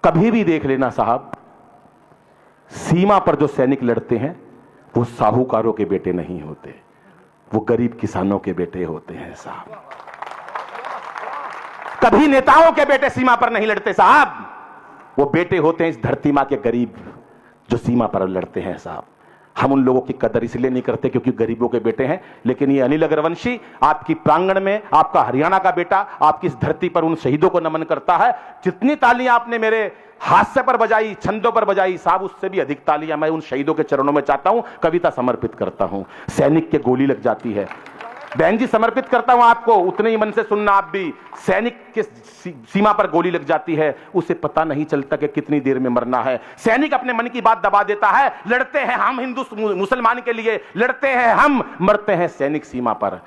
कभी भी देख लेना साहब, सीमा पर जो सैनिक लड़ते हैं वो साहूकारों के बेटे नहीं होते, वो गरीब किसानों के बेटे होते हैं साहब। कभी नेताओं के बेटे सीमा पर नहीं लड़ते साहब, वो बेटे होते हैं इस धरती मां के गरीब जो सीमा पर लड़ते हैं साहब। हम उन लोगों की कदर इसलिए नहीं करते क्योंकि गरीबों के बेटे हैं, लेकिन ये अनिल अग्रवंशी आपकी प्रांगण में, आपका हरियाणा का बेटा आपकी इस धरती पर उन शहीदों को नमन करता है। जितनी तालियां आपने मेरे हास्य पर बजाई, छंदों पर बजाई साहब, उससे भी अधिक तालियां मैं उन शहीदों के चरणों में चाहता हूं, कविता समर्पित करता हूं। सैनिक के गोली लग जाती है, बहन जी समर्पित करता हूं आपको, उतने ही मन से सुनना आप भी। सैनिक के सीमा पर गोली लग जाती है, उसे पता नहीं चलता कि कितनी देर में मरना है। सैनिक अपने मन की बात दबा देता है, लड़ते हैं हम हिंदू मुसलमान के लिए, लड़ते हैं हम, मरते हैं सैनिक सीमा पर।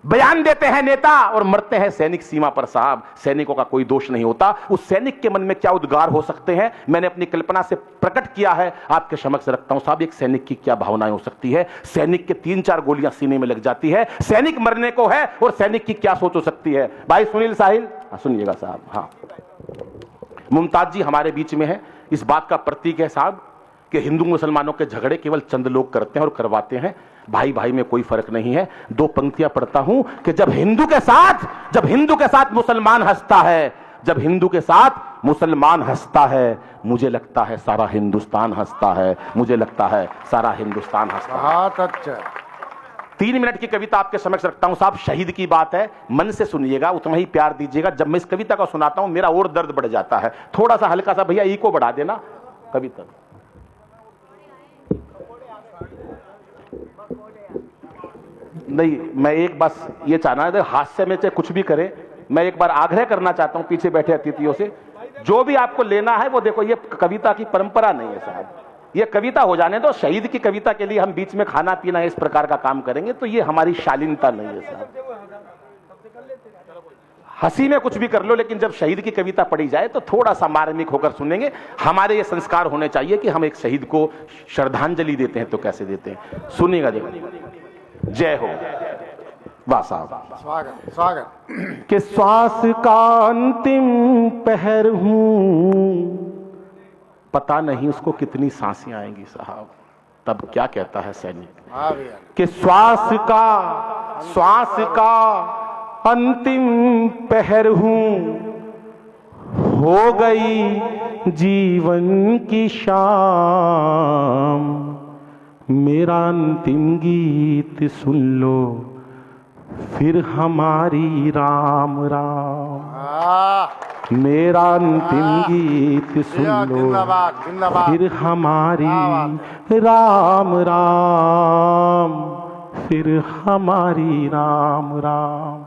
बयान देते हैं नेता और मरते हैं सैनिक सीमा पर साहब। सैनिकों का कोई दोष नहीं होता, उस सैनिक के मन में क्या उद्गार हो सकते हैं मैंने अपनी कल्पना से प्रकट किया है, आपके समक्ष रखता हूं साहब। एक सैनिक की क्या भावनाएं हो सकती है, सैनिक के 3-4 गोलियां सीने में लग जाती है, सैनिक मरने को है और सैनिक की क्या सोच हो सकती है। भाई सुनील साहिल सुनिएगा साहब। हाँ, मुमताज जी हमारे बीच में है, इस बात का प्रतीक है साहब कि हिंदू मुसलमानों के झगड़े केवल चंद लोग करते हैं और करवाते हैं, भाई भाई में कोई फर्क नहीं है। 2 पंक्तियां पढ़ता हूं कि जब हिंदू के साथ मुसलमान हंसता है, जब हिंदू के साथ मुसलमान हंसता है, मुझे लगता है सारा हिंदुस्तान हंसता है, मुझे लगता है सारा हिंदुस्तान हंसता है। बहुत अच्छा। 3 मिनट की कविता आपके समक्ष रखता हूं साहब, शहीद की बात है, मन से सुनिएगा, उतना ही प्यार दीजिएगा। जब मैं इस कविता को सुनाता हूं मेरा और दर्द बढ़ जाता है, थोड़ा सा हल्का सा भैया इको बढ़ा देना कविता। नहीं, मैं एक बस ये चाहना है, हास्य में चाहे कुछ भी करे, मैं एक बार आग्रह करना चाहता हूं पीछे बैठे अतिथियों से, जो भी आपको लेना है वो देखो, ये कविता की परंपरा नहीं है साहब, ये कविता हो जाने दो। शहीद की कविता के लिए हम बीच में खाना पीना इस प्रकार का काम करेंगे तो ये हमारी शालीनता नहीं है साहब। हंसी में कुछ भी कर लो, लेकिन जब शहीद की कविता पढ़ी जाए तो थोड़ा सा मार्मिक होकर सुनेंगे। हमारे ये संस्कार होने चाहिए कि हम एक शहीद को श्रद्धांजलि देते हैं तो कैसे देते हैं, सुनिएगा देखो। जय हो। वाह साहब, स्वागत स्वागत। कि श्वास का अंतिम पहर हूं, पता नहीं उसको कितनी सांसें आएंगी साहब, तब क्या कहता है सैनिक कि श्वास का अंतिम पहर हूं, हो गई जीवन की शाम, मेरा अंतिम गीत सुन लो फिर हमारी राम राम। मेरा अंतिम गीत सुन लो फिर हमारी राम राम, फिर हमारी राम राम।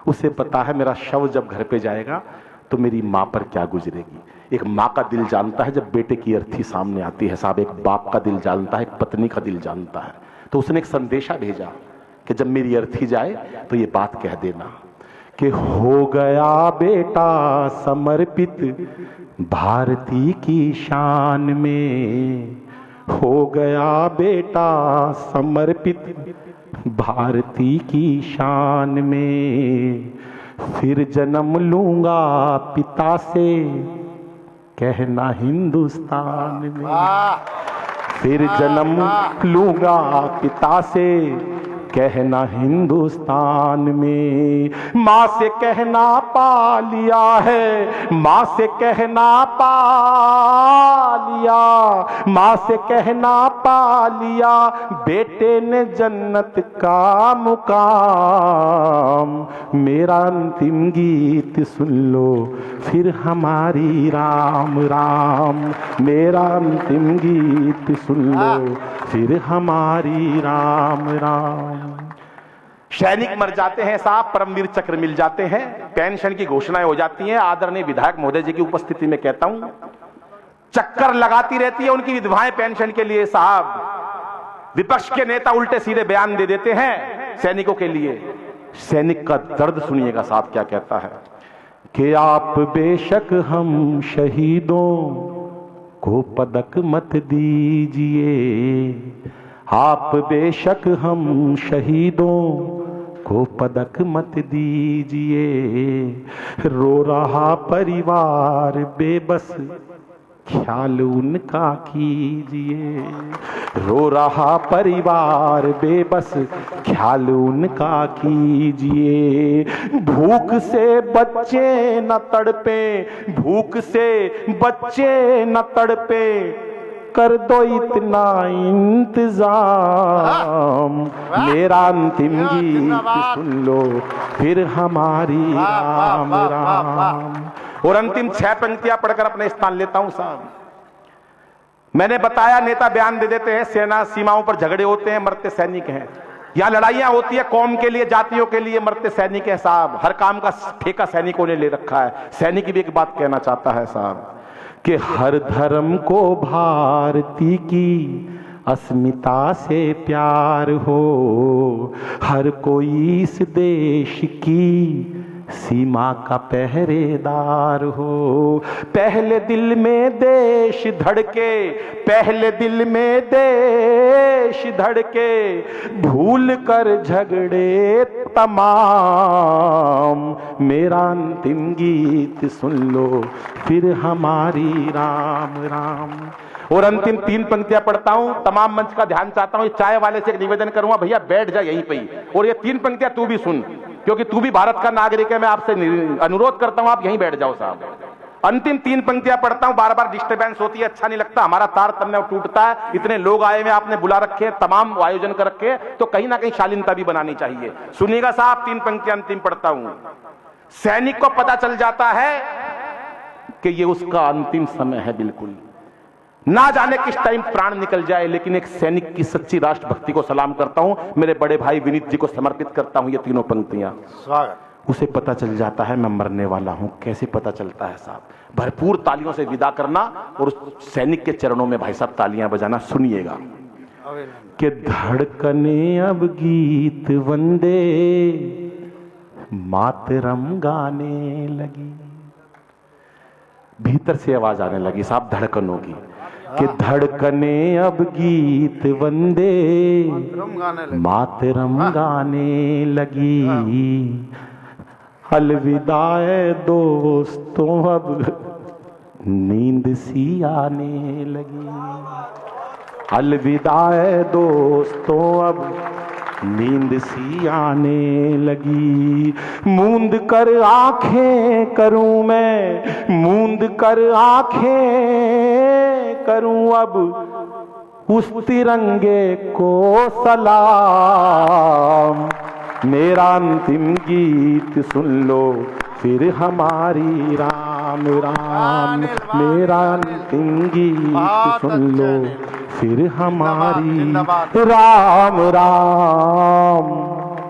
उसे पता है मेरा शव जब घर पे जाएगा तो मेरी माँ पर क्या गुजरेगी। एक माँ का दिल जानता है जब बेटे की अर्थी सामने आती है साहब, एक बाप का दिल जानता है, एक पत्नी का दिल जानता है। तो उसने एक संदेशा भेजा कि जब मेरी अर्थी जाए तो ये बात कह देना कि हो गया बेटा समर्पित भारती की शान में, हो गया बेटा समर्पित भारती की शान में, फिर जन्म लूंगा पिता से कहना हिंदुस्तान में, फिर जन्म लूंगा पिता से कहना हिंदुस्तान में। माँ से कहना पा लिया है, माँ से कहना पा लिया, माँ से कहना पा लिया, बेटे ने जन्नत का मुकाम, मेरा अंतिम गीत सुन लो फिर हमारी राम राम, मेरा अंतिम गीत सुन लो फिर हमारी राम राम। सैनिक मर जाते हैं साहब, परमवीर चक्र मिल जाते हैं, पेंशन की घोषणाएं हो जाती हैं। आदरणीय विधायक महोदय जी की उपस्थिति में कहता हूं, चक्कर लगाती रहती है उनकी विधवाएं पेंशन के लिए साहब। विपक्ष के नेता उल्टे सीधे बयान दे देते हैं सैनिकों के लिए। सैनिक का दर्द सुनिएगा साहब क्या कहता है कि आप बेशक हम शहीदों को पदक मत दीजिए, आप बेशक हम शहीदों को पदक मत दीजिए। रो रहा परिवार बेबस, ख्याल उनका कीजिए। रो रहा परिवार बेबस, ख्याल उनका कीजिए। भूख से बच्चे न तड़पे, भूख से बच्चे न तड़पे, कर दो इतना इंतजाम। मेरा अंतिम गीत सुन लो, फिर हमारी राम राम। और अंतिम 6 पंक्तियां पढ़कर अपने स्थान लेता हूं साहब। मैंने बताया नेता बयान दे देते हैं, सेना सीमाओं पर झगड़े होते हैं, मरते सैनिक हैं। यहां लड़ाइयां होती है कौम के लिए, जातियों के लिए, मरते सैनिक है साहब। हर काम का ठेका सैनिकों ने ले रखा है। सैनिक भी एक बात कहना चाहता है साहब कि हर धर्म को भारती की अस्मिता से प्यार हो, हर कोई इस देश की सीमा का पहरेदार हो। पहले दिल में देश धड़के, पहले दिल में देश धड़के, भूल कर झगड़े तमाम। मेरा अंतिम गीत सुन लो, फिर हमारी राम राम। और अंतिम 3 पंक्तियां पढ़ता हूं। तमाम मंच का ध्यान चाहता हूं। ये चाय वाले से एक निवेदन करूंगा, भैया बैठ जा यहीं पे ही, और ये 3 पंक्तियां तू भी सुन, क्योंकि तू भी भारत का नागरिक है। मैं आपसे अनुरोध करता हूं, आप यहीं बैठ जाओ साहब। अंतिम 3 पंक्तियां पढ़ता हूं। बार बार डिस्टर्बेंस होती है, अच्छा नहीं लगता। हमारा तारतम्य टूटता है। इतने लोग आए हुए, आपने बुला रखे, तमाम आयोजन कर रखे, तो कहीं ना कहीं शालीनता भी बनानी चाहिए। सुनिएगा साहब, 3 पंक्तियां अंतिम पढ़ता हूं। सैनिक को पता चल जाता है कि ये उसका अंतिम समय है। बिल्कुल ना जाने किस टाइम प्राण निकल जाए, लेकिन एक सैनिक की सच्ची राष्ट्रभक्ति को सलाम करता हूं। मेरे बड़े भाई विनीत जी को समर्पित करता हूं ये तीनों पंक्तियां। उसे पता चल जाता है मैं मरने वाला हूं। कैसे पता चलता है साहब? भरपूर तालियों से विदा करना और उस सैनिक के चरणों में भाई साहब तालियां बजाना। सुनिएगा कि धड़कने अब गीत वंदे मातरम गाने लगी। भीतर से आवाज आने लगी साहब धड़कनों की कि धड़कने अब गीत वंदे मातरम गाने लगी। अलविदाए दोस्तों अब नींद सी आने लगी। अलविदाए दोस्तों अब नींद सी आने लगी। मूंद कर आंखें करूं मैं, मूंद कर आंखें करूं अब उस तिरंगे को सलाम। मेरा अंतिम गीत सुन लो, फिर हमारी राम राम। मेरा अंतिम गीत सुन लो, फिर हमारी राम राम।